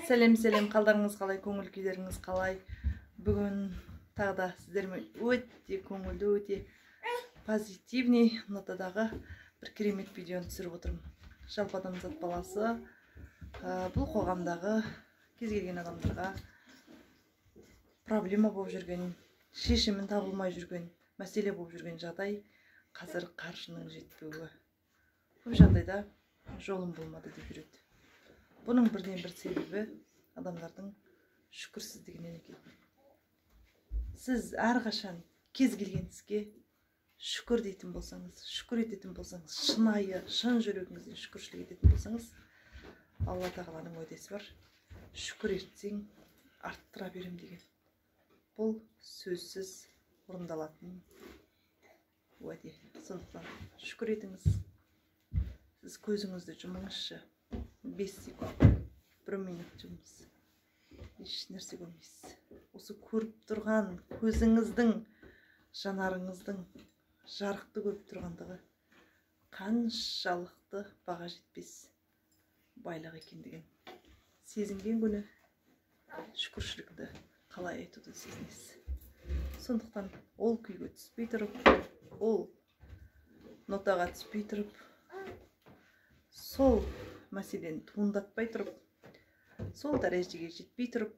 Сәлем, қалдарыңыз қалай, көңіл күйлеріңіз қалай? Бүгін тағы да сіздермен өте көңілді, өте позитивный нотадағы бір керемет видеоны түсіріп отырмын. Жалпы адамзат баласы бұл қоғамдағы кез келген адамдарға проблема болып жүрген, шешімін табылмай жүрген, мәселе болып жүрген жағдай қазір қаржының жетпеуі. Көп жағдайда жолым болмады деп жүреді. Бұның бірден бір себебі адамдардың шүкірсіздігінен екен. Сіз әрқашан кез келген іске шүкір дейтін болсаңыз, шүкір ететін болсаңыз, шынайы, шын жүрегіңізден шүкіршілік ететін болсаңыз, Алла тағаланың уәдесі бар. Шүкір етсең, арттыра берем деген. Бұл сөзсіз орындалатын уәде. Сондықтан шүкір етіңіз. Сіз көзіңізді жұмыңызшы. 5 секунд, 1 минут жұмыс. Еш нәрсе көрмейсіз. Осы көріп тұрған көзіңіздің, жанарыңыздың жарықты көріп тұрғандығы қаншалықты баға жетпес байлық екендігін сезінген күні шүкіршілікті қалай айтуды сезінесіз. Сондықтан ол күйге түспей тұрып, ол нотаға түспей тұрып, сол мәселені туындатпай тұрып, сол дәрежеге жетпей тұрып,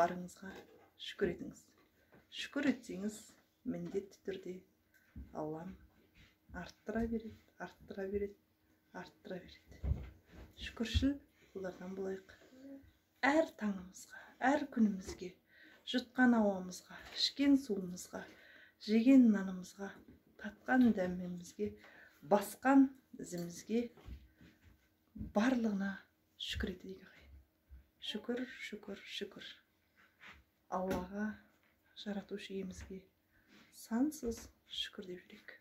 барыңызға шүкір етіңіз. Шүкір етсеңіз, міндетті түрде Аллам арттыра береді, арттыра береді, арттыра береді. Шүкіршіл бұлардан болайық. Әр таңымызға, әр күнімізге, жұтқан ауамызға, ішкен суымызға, жеген нанымызға, татқан дәмемізге, басқан ізімізге, барлығына шүкір етейік ағайын. Шүкір, шүкір, шүкір. Аллаға, жаратушы иемізге сансыз шүкір деп жүрейік.